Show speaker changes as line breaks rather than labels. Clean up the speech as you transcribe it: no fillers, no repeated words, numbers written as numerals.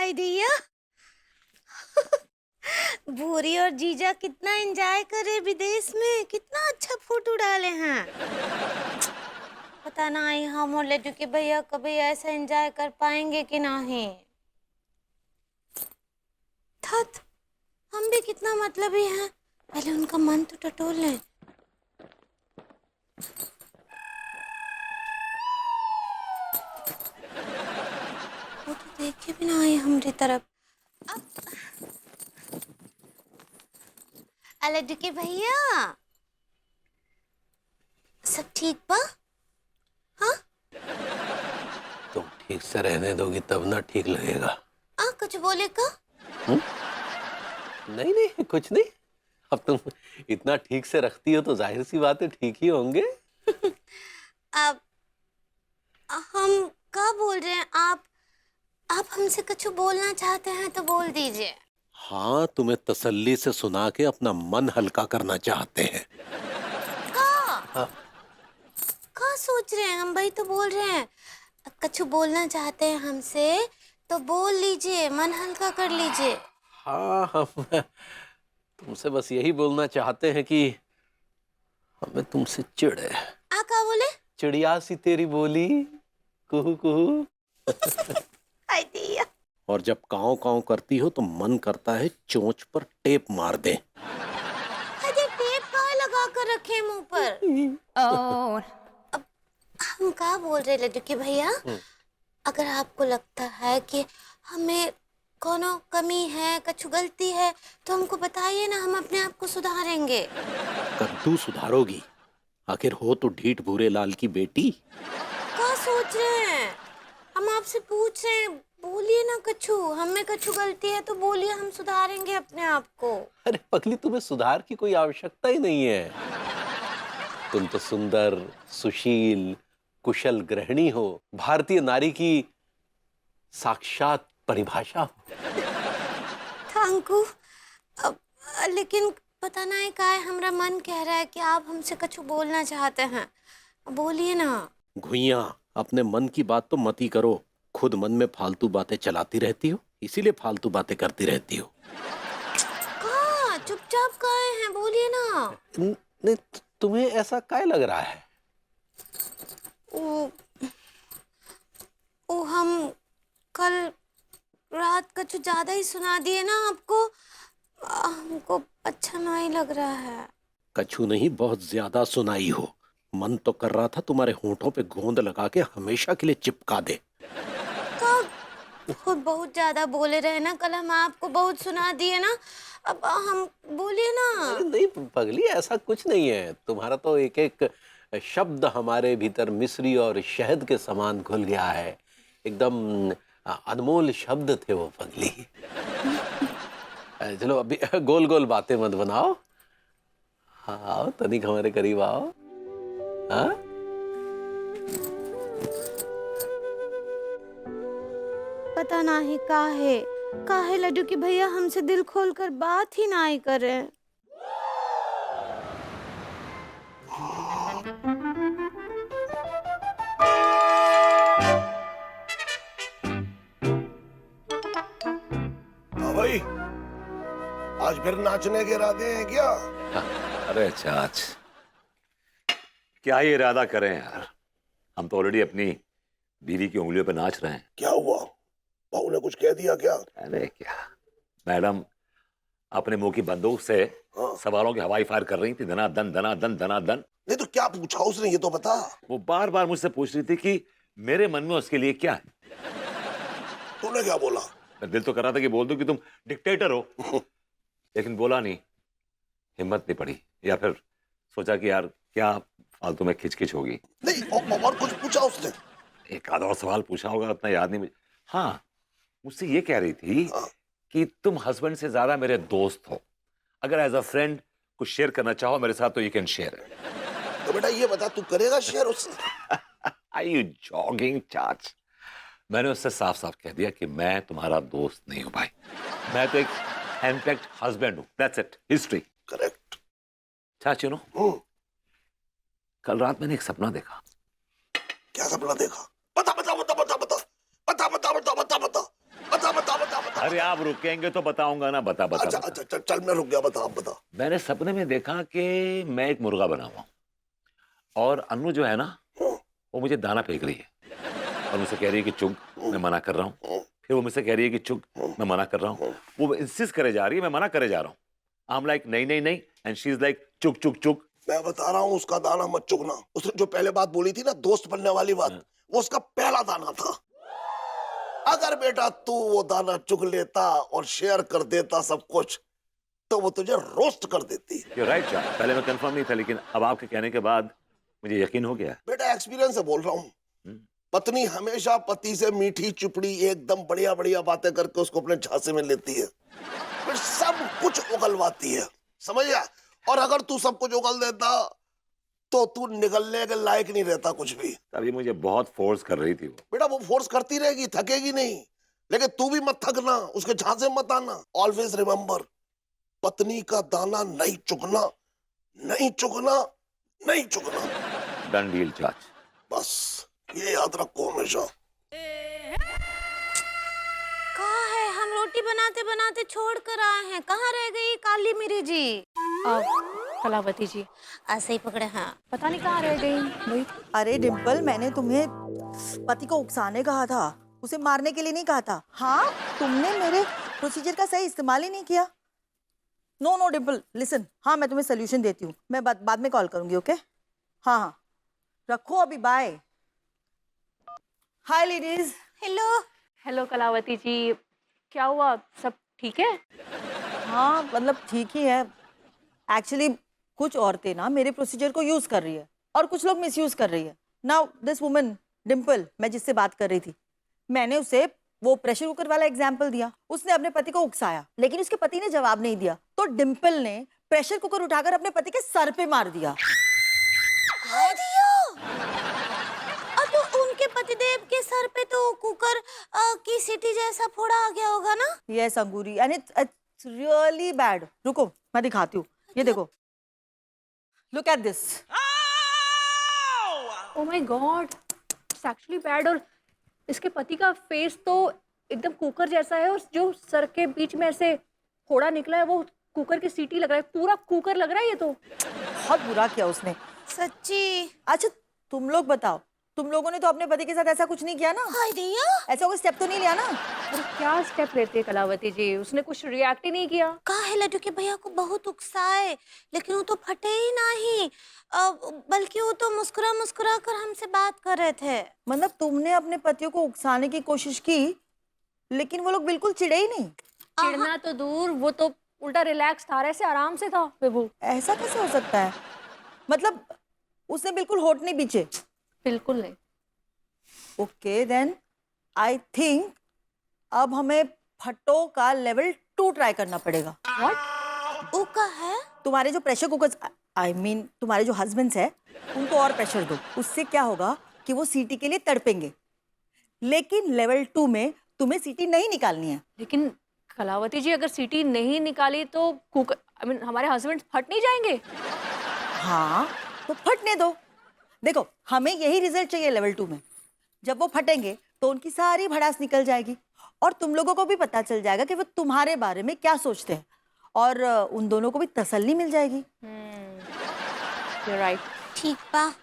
Idea. भूरी और जीजा कितना एंजॉय करे विदेश में, कितना अच्छा फोटो डाले हैं। पता नहीं हम और लड्डू के भैया कभी ऐसा एंजॉय कर पाएंगे कि नहीं। थत, हम भी कितना मतलबी हैं, पहले उनका मन तो टटोल लें। वो तो देखे भी ना आए हमारी तरफ। लड्डू के भैया, सब ठीक बा? हाँ,
तुम ठीक से रहने दोगी तब ना ठीक लगेगा।
कुछ बोले का?
नहीं नहीं कुछ नहीं। अब तुम इतना ठीक से रखती हो तो जाहिर सी बात है ठीक ही होंगे।
अब हम क्या बोल रहे हैं? आप हमसे कुछ बोलना चाहते हैं तो बोल दीजिए।
हाँ, तुम्हें तसल्ली से सुना के अपना मन हल्का करना चाहते हैं।
क्या सोच रहे हैं? हम भाई तो बोल रहे हैं, कुछ बोलना चाहते हैं हमसे तो बोल लीजिए, मन हल्का कर लीजिए।
हाँ, हम तुमसे बस यही बोलना चाहते हैं कि हमें तुमसे चिढ़ है।
क्या बोले?
चिड़िया सी तेरी बोली, कुहू कुहू।
आइडिया।
और जब काँव काँव करती हो तो मन करता है चोंच पर टेप मार दे।
अरे टेप कहाँ लगा कर रखे मुंह पर?
और
अब हम क्या बोल रहे लड्डू के भैया, अगर आपको लगता है कि हमें कोनो कमी है, कुछ गलती है तो हमको बताइए ना, हम अपने आप को सुधारेंगे।
कद्दू सुधारोगी? आखिर हो तो ढीठ भूरे लाल की बेटी।
क्या सोच रहे हैं? हम आपसे पूछ रहे हैं, बोलिए ना कछु, हमें कछु गलती है तो बोलिए, हम सुधारेंगे अपने आप को।
अरे पगली, तुम्हें सुधार की कोई आवश्यकता ही नहीं है। तुम तो सुंदर, सुशील, कुशल गृहिणी हो, भारतीय नारी की साक्षात परिभाषा हो।
Thank you. अब लेकिन पता नहीं का है, हमारा मन कह रहा है कि आप हमसे कछु बोलना चाहते हैं, बोलिए ना।
घुइया, अपने मन की बात तो मत ही करो। खुद मन में फालतू बातें चलाती रहती हो, इसीलिए फालतू बातें करती रहती हो।
कहाँ चुपचाप काहे हैं, बोलिए ना।
नहीं, तुम्हें ऐसा काय लग रहा है?
वो हम कल रात का जो ज्यादा ही सुना दिए ना आपको, हमको अच्छा नहीं लग रहा है।
कछु नहीं, बहुत ज्यादा सुनाई हो। मन तो कर रहा था तुम्हारे होंठों पे गोंद लगा के हमेशा के लिए चिपका दे।
खुद बहुत ज्यादा बोले रहे ना, कल हम आपको बहुत सुना दिए ना, अब हम बोलिए ना।
अरे नहीं पगली, ऐसा कुछ नहीं है। तुम्हारा तो एक एक शब्द हमारे भीतर मिश्री और शहद के समान घुल गया है। एकदम अनमोल शब्द थे वो पगली। चलो अभी गोल गोल बातें मत बनाओ। हाँ, आओ तनिक हमारे करीब आओ। हाँ,
पता नहीं काहे लड्डू की भैया हमसे दिल खोल कर बात ही नहीं करे।
हाँ भाई, आज फिर नाचने के इरादे हैं क्या?
अरे चाच, क्या ये इरादा करें यार, हम तो ऑलरेडी अपनी बीवी की उंगलियों पे नाच रहे हैं।
क्या हुआ? बहू ने कुछ कह दिया क्या?
अरे क्या, मैडम अपने मुंह की बंदूक से सवालों की हवाई फायर कर रही थी, धनाधन धनाधन धनाधन।
नहीं तो क्या पूछा उसने, ये तो बता।
वो बार बार मुझसे पूछ रही थी कि मेरे मन में उसके लिए क्या है।
तूने क्या बोला?
मैं दिल तो कर रहा था कि बोल दूं कि तुम डिक्टेटर हो, लेकिन बोला नहीं, हिम्मत नहीं पड़ी, या फिर सोचा कि यार क्या फालतू में खिचखिच होगी।
नहीं, और कुछ पूछा उसने?
एक आधा और सवाल पूछा होगा, उतना याद नहीं मुझे। हाँ, मुझसे ये कह रही थी कि तुम हस्बैंड से ज्यादा मेरे दोस्त हो, अगर एज अ फ्रेंड कुछ शेयर करना चाहो मेरे साथ तो यू कैन शेयर।
तो बेटा ये बता, तू करेगा शेयर उससे?
Are you joking, चाच? मैंने उससे साफ साफ कह दिया कि मैं तुम्हारा दोस्त नहीं हूं भाई, मैं तो एक हैंडपिक्ड हस्बैंड हूं, दैट्स इट, हिस्ट्री।
करेक्ट।
चाच, यू नो, कल रात मैंने एक सपना देखा।
क्या सपना देखा? बता बता बता बता बता बता बता बता बता बता बता बता बता
अरे आप रुकेंगे तो बताऊंगा ना। बता बता,
अच्छा
बता।
अच्छा चल चल मैं रुक गया, बता आप बता।
मैंने सपने में देखा कि मैं एक मुर्गा बना हुआ हूं और अनु जो है ना वो मुझे दाना फेंक रही है और मुझसे कह रही है कि चुग, मैं मना कर रहा हूँ। फिर वो मुझसे कह रही है कि चुग, मैं मना कर रहा हूँ। वो इंसिस्ट करे जा रही है, मैं मना करे जा रहा हूँ। आई एम लाइक नहीं नहीं नहीं, एंड शी इज लाइक चुग चुग चुग।
मैं बता रहा हूँ उसका दाना मत चुगना। उसने जो पहले बात बोली थी ना, दोस्त बनने वाली बात, वो उसका पहला दाना था। अगर बेटा तू वो दाना चुग लेता और शेयर कर देता सब कुछ, तो वो तुझे रोस्ट कर देती।
यू राइट चाचा, पहले मैं कंफर्म नहीं था लेकिन अब आपके कहने के बाद मुझे यकीन हो गया।
बेटा एक्सपीरियंस से बोल रहा हूँ। पत्नी हमेशा पति से मीठी चुपड़ी एकदम बढ़िया बढ़िया बातें करके उसको अपने झांसे में लेती है, फिर सब कुछ उगलवाती है, समझ गया? और अगर तू सब कुछ उगल देता तो तू निकलने के लायक नहीं रहता कुछ भी।
तभी मुझे बहुत फोर्स कर रही थी वो।
बेटा वो फोर्स करती रहेगी, थकेगी नहीं, लेकिन तू भी मत थकना, उसके झांसे मत आना। ऑलवेज रिमेंबर, पत्नी का दाना नहीं चुगना, नहीं चुगना, नहीं चुगना।
डन डील चाच।
बस ये याद रखो हमेशा।
कहाँ है? हम रोटी बनाते बनाते छोड़ कर आए हैं, कहाँ रह गई काली मिरी जी?
कलावती जी
ऐसे ही पकड़े। हाँ,
पता नहीं कहाँ रह गई वही।
अरे डिम्पल, मैंने तुम्हें पति को उकसाने कहा था, उसे मारने के लिए नहीं कहा था। हाँ, तुमने मेरे प्रोसीजर का सही इस्तेमाल ही नहीं किया। No no Dimple, listen. हाँ, मैं तुम्हें सोल्यूशन देती हूँ, मैं बाद में कॉल करूंगी। ओके? हाँ हाँ, रखो अभी, bye. Hi ladies.
Hello.
Hello Kalavati ji, क्या हुआ, सब ठीक है?
हाँ मतलब ठीक ही है। एक्चुअली कुछ औरतें ना मेरे प्रोसीजर को यूज कर रही है और कुछ लोग मिसयूज कर रही है। नाउ दिस वुमन डिम्पल, मैं जिससे बात कर रही थी, मैंने उसे वो प्रेशर कुकर वाला एग्जाम्पल दिया। उसने अपने पति को उकसाया, लेकिन उसके पति ने जवाब नहीं दिया, तो डिम्पल ने प्रेशर कुकर उठाकर अपने पति के सर पे मार दिया।
अब तो उनके पतिदेव के सर पे तो कुकर की सीटी जैसा फोड़ा आ गया होगा ना?
Yes Angoori, and it's really bad. रुको मैं दिखाती हूँ, ये देखो, look at this.
Oh my God, it's actually bad. और इसके पति का फेस तो एकदम कुकर जैसा है और जो सर के बीच में ऐसे फोड़ा निकला है वो कुकर की सीटी लग रहा है, पूरा कुकर लग रहा है ये तो।
बहुत बुरा किया उसने,
सच्ची।
अच्छा तुम लोग बताओ, तुम लोगों ने तो अपने पति के साथ ऐसा कुछ नहीं किया ना?
हाय दिया।
ऐसा कोई स्टेप तो नहीं लिया ना?
और क्या स्टेप लेते कलावती जी, उसने कुछ रिएक्ट ही नहीं किया।
कहा है लड्डू के भैया को बहुत उकसाए, लेकिन वो तो फटे ही नहीं, बल्कि वो तो मुस्कुरा मुस्कुरा कर हमसे बात कर रहे थे।
मतलब तुमने अपने पतियों को उकसाने की कोशिश की, लेकिन वो लोग बिल्कुल चिढ़े ही नहीं?
चिढ़ना तो दूर, वो तो उल्टा रिलैक्स था, ऐसे आराम से था विभू।
ऐसा कैसे हो सकता है? मतलब उसने बिल्कुल होठ नहीं पीछे?
बिल्कुल नहीं।
ओके देन आई थिंक अब हमें फटो का लेवल 2 ट्राई करना पड़ेगा।
व्हाट?
वो का है?
तुम्हारे जो प्रेशर कुकर, आई मीन तुम्हारे जो हस्बैंड्स है, उनको और प्रेशर दो। उससे क्या होगा कि वो सीटी के लिए तड़पेंगे, लेकिन लेवल 2 में तुम्हें सीटी नहीं निकालनी है।
लेकिन कलावती जी, अगर सीटी नहीं निकाली तो कुकर, आई मीन हमारे हस्बैंड फट नहीं जाएंगे?
हाँ तो फटने दो। देखो हमें यही रिजल्ट चाहिए लेवल 2 में। जब वो फटेंगे तो उनकी सारी भड़ास निकल जाएगी और तुम लोगों को भी पता चल जाएगा कि वो तुम्हारे बारे में क्या सोचते हैं, और उन दोनों को भी तसल्ली मिल जाएगी।
You're right.
ठीक बा।